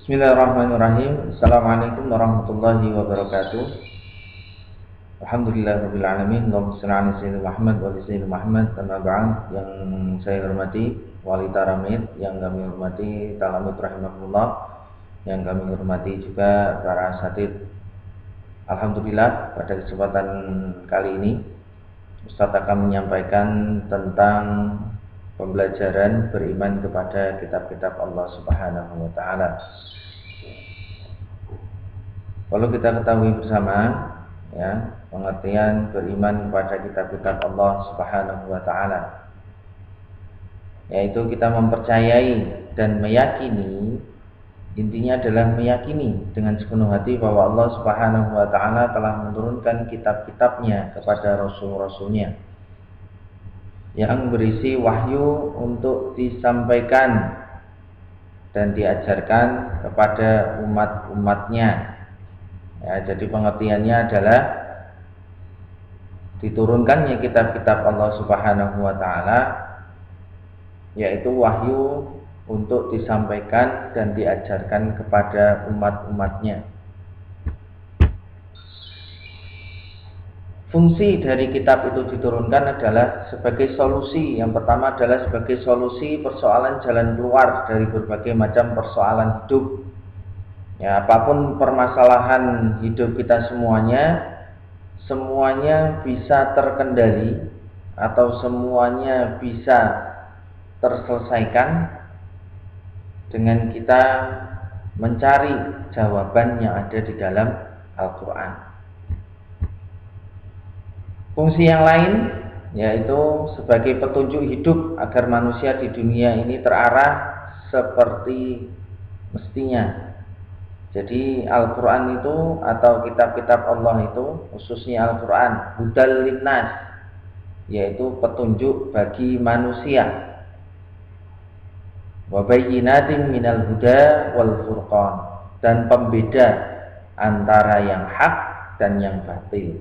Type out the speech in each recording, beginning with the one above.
Bismillahirrahmanirrahim. Assalamualaikum warahmatullahi wabarakatuh. Alhamdulillah rabbil alamin. Allahumma shalli ala sayyidina Muhammad wa ali sayyidina Muhammad. Amma ba'd. Yang saya hormati Wali Taramid, yang kami hormati Talamid rahimahullah, yang kami hormati juga para asatidz. Alhamdulillah pada kesempatan kali ini Ustaz akan menyampaikan tentang pembelajaran beriman kepada kitab-kitab Allah Subhanahu wa taala. Kalau kita ketahui bersama, ya, pengertian beriman kepada kitab-kitab Allah Subhanahu wa taala, yaitu kita mempercayai dan meyakini, intinya adalah meyakini dengan sepenuh hati bahwa Allah Subhanahu wa taala telah menurunkan kitab-kitabnya kepada rasul-rasulnya yang berisi wahyu untuk disampaikan dan diajarkan kepada umat-umatnya. Ya, jadi pengertiannya adalah diturunkannya kitab-kitab Allah Subhanahu wa taala, yaitu wahyu untuk disampaikan dan diajarkan kepada umat-umatnya. Fungsi dari kitab itu diturunkan adalah sebagai solusi. Yang pertama adalah sebagai solusi persoalan jalan keluar dari berbagai macam persoalan hidup. Ya, apapun permasalahan hidup kita semuanya bisa terkendali atau semuanya bisa terselesaikan dengan kita mencari jawaban yang ada di dalam Al-Quran. Fungsi yang lain yaitu sebagai petunjuk hidup agar manusia di dunia ini terarah seperti mestinya. Jadi Al-Quran itu atau kitab-kitab Allah itu, khususnya Al-Quran, hudal linnas, yaitu petunjuk bagi manusia. Wa bayyinatin minal huda wal furqan, dan pembeda antara yang hak dan yang batil.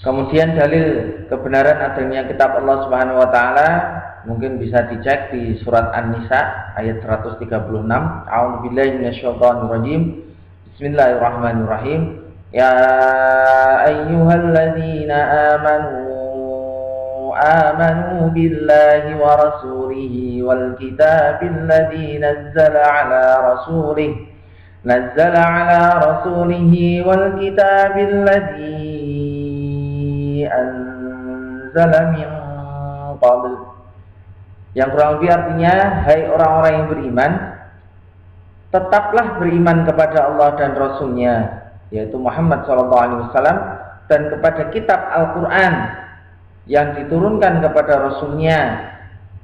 Kemudian dalil kebenaran adanya kitab Allah Subhanahu wa taala mungkin bisa dicek di surat An-Nisa ayat 136. A'udzubillahi minasyaitonir rajim. Bismillahirrahmanirrahim. Ya ayyuhalladzina amanu billahi wa rasulihi wal kitabil ladzi nazzala ala rasulihi wal kitabil ladzi anzala min qabl. Yang kurang lebih artinya, hai orang-orang yang beriman, tetaplah beriman kepada Allah dan Rasulnya, yaitu Muhammad SAW, dan kepada kitab Al-Quran yang diturunkan kepada Rasulnya,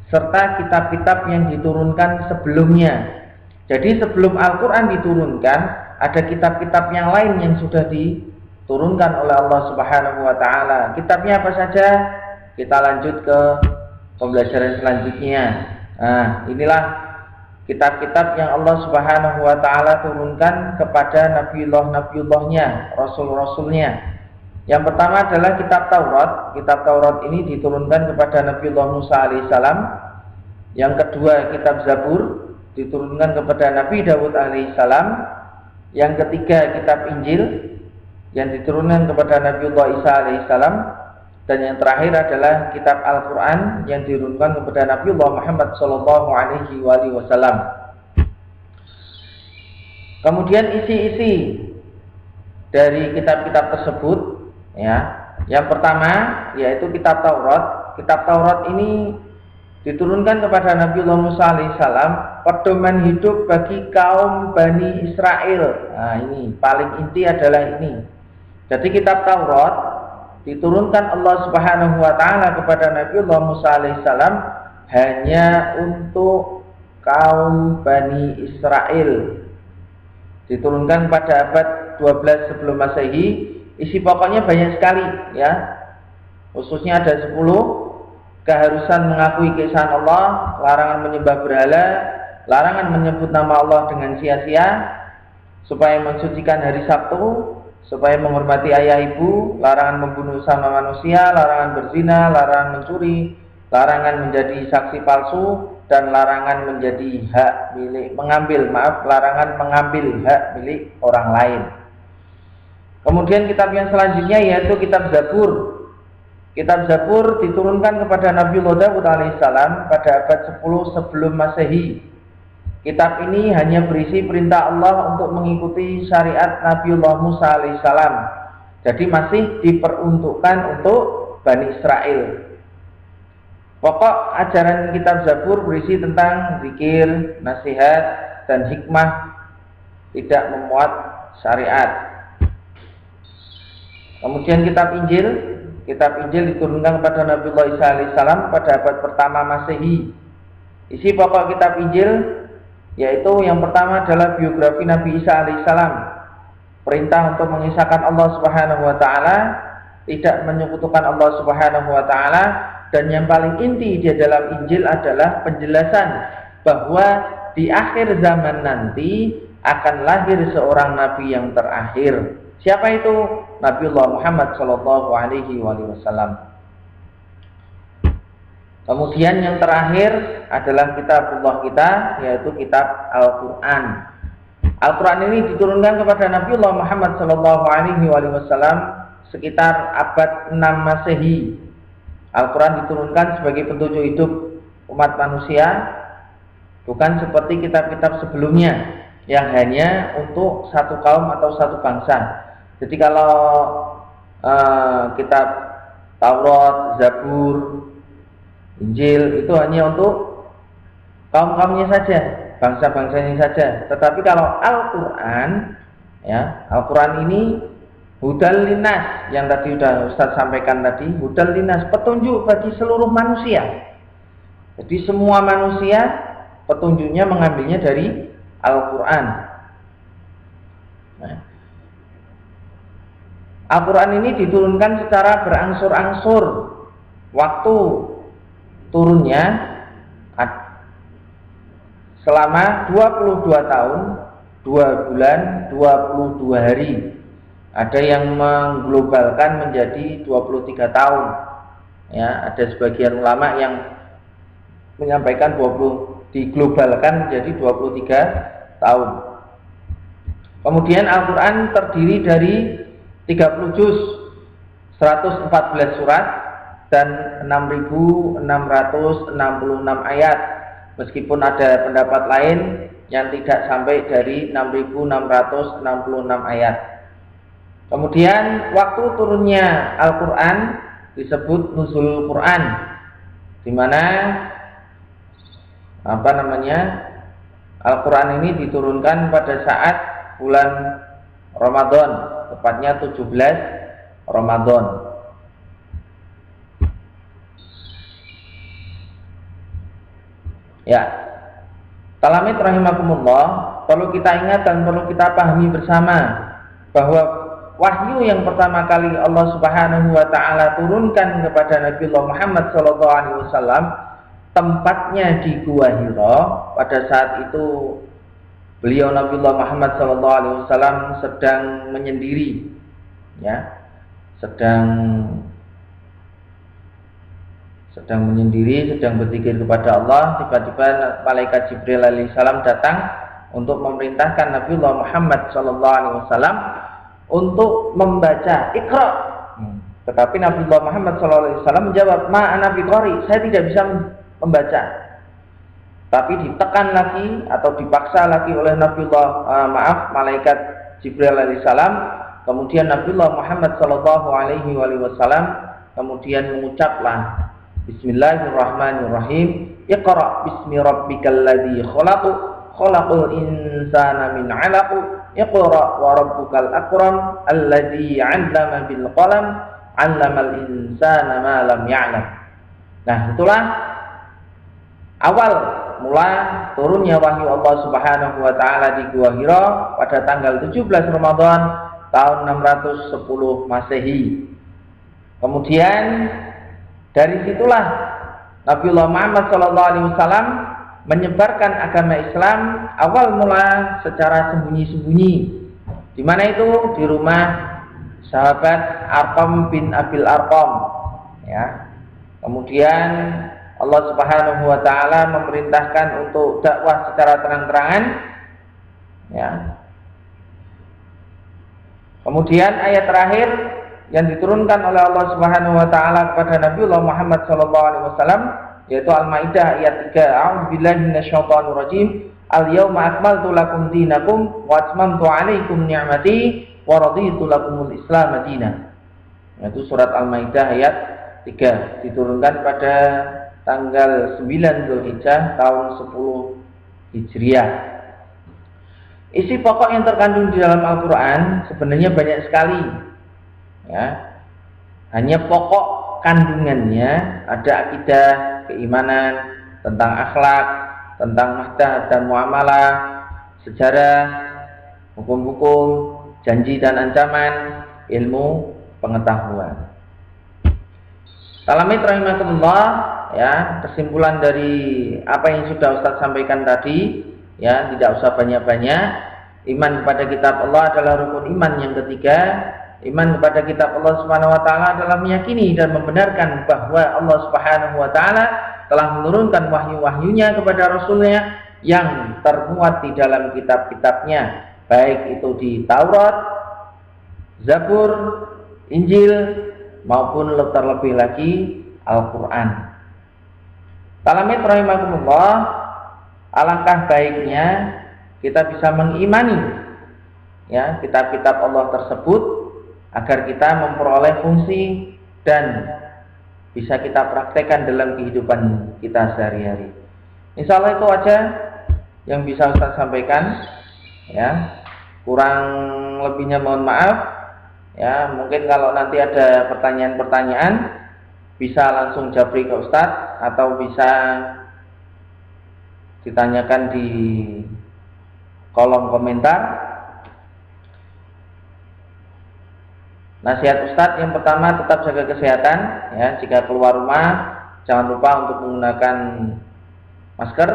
serta kitab-kitab yang diturunkan sebelumnya. Jadi sebelum Al-Quran diturunkan, ada kitab-kitab yang lain yang sudah diturunkan oleh Allah Subhanahu wa taala. Kitabnya apa saja? Kita lanjut ke pembelajaran selanjutnya. Nah, inilah kitab-kitab yang Allah Subhanahu wa taala turunkan kepada nabiullah-nabiullahnya, rasul-rasulnya. Yang pertama adalah kitab Taurat. Kitab Taurat ini diturunkan kepada Nabiullah Musa alaihissalam. Yang kedua, kitab Zabur diturunkan kepada Nabi Daud alaihissalam. Yang ketiga, kitab Injil yang diturunkan kepada Nabiullah Isa alaihissalam. Dan yang terakhir adalah kitab Al-Quran yang diturunkan kepada Nabiullah Muhammad sallallahu alaihi wasallam. Kemudian isi-isi dari kitab-kitab tersebut, ya, yang pertama yaitu kitab Taurat. Kitab Taurat ini diturunkan kepada Nabiullah Musa alaihissalam, pedoman hidup bagi kaum Bani Israel. Nah, ini paling inti adalah ini. Jadi kitab Taurat diturunkan Allah Subhanahu wa taala kepada Nabiullah Musa alaihissalam hanya untuk kaum Bani Israel. Diturunkan pada abad 12 sebelum Masehi. Isi pokoknya banyak sekali, ya. Khususnya ada 10 keharusan mengakui keesaan Allah, larangan menyembah berhala, larangan menyebut nama Allah dengan sia-sia, supaya mensucikan hari Sabtu, supaya menghormati ayah ibu, larangan membunuh sama manusia, larangan berzina, larangan mencuri, larangan menjadi saksi palsu, dan larangan menjadi hak milik larangan mengambil hak milik orang lain. Kemudian kitab yang selanjutnya yaitu kitab Zabur. Kitab Zabur diturunkan kepada Nabiullah Daud alaihissalam pada abad 10 sebelum Masehi. Kitab ini hanya berisi perintah Allah untuk mengikuti syariat Nabiullah Musa alaihissalam. Jadi masih diperuntukkan untuk Bani Israel. Pokok ajaran kitab Zabur berisi tentang zikir, nasihat, dan hikmah, tidak memuat syariat. Kemudian kitab Injil diturunkan kepada Nabiullah Isa alaihissalam pada abad pertama Masehi. Isi pokok kitab Injil yaitu yang pertama adalah biografi Nabi Isa alaihissalam, perintah untuk mengisahkan Allah Subhanahu wa taala, tidak menyekutukan Allah Subhanahu wa taala, dan yang paling inti di dalam Injil adalah penjelasan bahwa di akhir zaman nanti akan lahir seorang nabi yang terakhir. Siapa itu? Nabiullah Muhammad sallallahu alaihi wasallam. Kemudian yang terakhir adalah kitabullah kita, yaitu kitab Al-Quran. Al-Quran ini diturunkan kepada Nabiullah Muhammad sallallahu alaihi wasallam sekitar abad 6 Masehi. Al-Quran diturunkan sebagai petunjuk hidup umat manusia, bukan seperti kitab-kitab sebelumnya yang hanya untuk satu kaum atau satu bangsa. Jadi kalau kitab Taurat, Zabur, Injil itu hanya untuk kaum-kaumnya saja, bangsa-bangsanya saja. Tetapi kalau Al-Quran, ya, Al-Quran ini hudal linnas, yang tadi sudah Ustaz sampaikan tadi, hudal linnas, petunjuk bagi seluruh manusia. Jadi semua manusia petunjuknya mengambilnya dari Al-Quran. Nah, Al-Quran ini diturunkan secara berangsur-angsur. Waktu turunnya selama 22 tahun, 2 bulan, 22 hari. Ada yang mengglobalkan menjadi 23 tahun. Ya, ada sebagian ulama yang menyampaikan diglobalkan menjadi 23 tahun. Kemudian Al-Quran terdiri dari 30 juz, 114 surat, dan 6.666 ayat. Meskipun ada pendapat lain yang tidak sampai dari 6.666 ayat. Kemudian waktu turunnya Al-Quran disebut nuzul Quran, di mana Al-Quran ini diturunkan pada saat bulan Ramadan, tepatnya 17 Ramadan. Ya, Talamid rahimakumullah, perlu kita ingat dan perlu kita pahami bersama bahwa wahyu yang pertama kali Allah Subhanahu wa taala turunkan kepada Nabiullah Muhammad sallallahu alaihi wasallam tempatnya di Gua Hira. Pada saat itu beliau Nabiullah Muhammad sallallahu alaihi wasallam sedang menyendiri, ya. Sedang menyendiri, sedang berzikir kepada Allah. Tiba-tiba malaikat Jibril alaihissalam datang untuk memerintahkan Nabiullah Muhammad sallallahu alaihi wasallam untuk membaca Iqra. Tetapi Nabiullah Muhammad SAW menjawab, ma ana biqari, saya tidak bisa membaca. Tapi ditekan lagi atau dipaksa lagi oleh malaikat Jibril alaihissalam. Kemudian Nabiullah Muhammad SAW kemudian mengucaplah Bismillahirrahmanirrahim, Iqra bismi rabbikal ladzi khalaq, khalaqal insana min 'alaq, Iqra wa rabbukal akram alladzi 'allama bil qalam 'allamal insana ma lam ya'lam. Nah, itulah awal mula turunnya wahyu Allah Subhanahu wa taala di Gua Hira pada tanggal 17 Ramadan tahun 610 Masehi. Kemudian dari situlah Nabiullah Muhammad SAW menyebarkan agama Islam awal mula secara sembunyi-sembunyi. Di mana itu? Di rumah sahabat Arqam bin Abil Arqam, ya. Kemudian Allah Subhanahu wa taala memerintahkan untuk dakwah secara terang-terangan, ya. Kemudian ayat terakhir yang diturunkan oleh Allah Subhanahu wa taala kepada Nabiullah Muhammad sallallahu alaihi wasallam yaitu Al-Maidah ayat 3. A'udzubillahi minasyaitonir rajim. Al-yauma akmaltu lakum dinakum wa atmamtu 'alaikum ni'mati wa raditu lakumul Islam dinan. Itu surat Al-Maidah ayat 3, diturunkan pada tanggal 9 Zulhijjah tahun 10 Hijriah. Isi pokok yang terkandung di dalam Al-Quran sebenarnya banyak sekali, ya. Hanya pokok kandungannya ada akidah, keimanan, tentang akhlak, tentang mahdah dan muamalah, sejarah, hukum-hukum, janji dan ancaman, ilmu, pengetahuan. Talamid rahimakumullah, ya, kesimpulan dari apa yang sudah Ustaz sampaikan tadi, ya, tidak usah banyak-banyak. Iman kepada kitab Allah adalah rukun iman yang ketiga. Iman kepada kitab Allah Subhanahu wa taala adalah meyakini dan membenarkan bahwa Allah Subhanahu wa taala telah menurunkan wahyu-wahyunya kepada Rasulnya yang termuat di dalam kitab-kitabnya, baik itu di Taurat, Zabur, Injil, maupun terlebih lagi Al-Quran. Talamid rahimakumullah, alangkah baiknya kita bisa mengimani, ya, kitab-kitab Allah tersebut agar kita memperoleh fungsi dan bisa kita praktekkan dalam kehidupan kita sehari-hari. Insya Allah itu aja yang bisa Ustaz sampaikan, ya. Kurang lebihnya mohon maaf. Ya, mungkin kalau nanti ada pertanyaan-pertanyaan bisa langsung japri ke Ustadz atau bisa ditanyakan di kolom komentar. Nasihat Ustadz yang pertama, tetap jaga kesehatan, ya. Jika keluar rumah jangan lupa untuk menggunakan masker,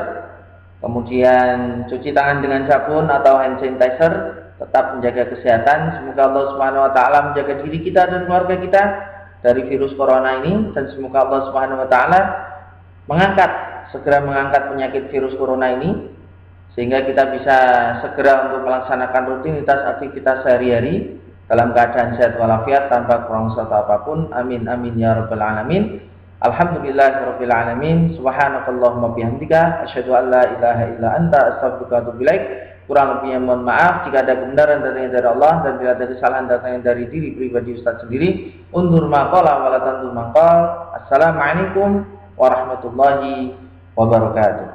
kemudian cuci tangan dengan sabun atau hand sanitizer. Tetap menjaga kesehatan. Semoga Allah Subhanahu wa taala menjaga diri kita dan keluarga kita dari virus corona ini, dan semoga Allah Subhanahu wa taala segera mengangkat penyakit virus corona ini sehingga kita bisa segera untuk melaksanakan rutinitas aktivitas sehari-hari dalam keadaan sehat walafiat tanpa kurang suatu apapun. Amin amin ya rabbal alamin. Alhamdulillahirabbil alamin. Subhanakallahumma bihamdika asyhadu an la ilaha illa anta astaghfiruka wa atubu ilaik. Kurang lebihnya mohon maaf. Jika ada kebenaran datangnya dari Allah dan bila ada kesalahan datangnya dari diri pribadi Ustaz sendiri. Undur maqala wa la tandur maqal. Assalamualaikum warahmatullahi wabarakatuh.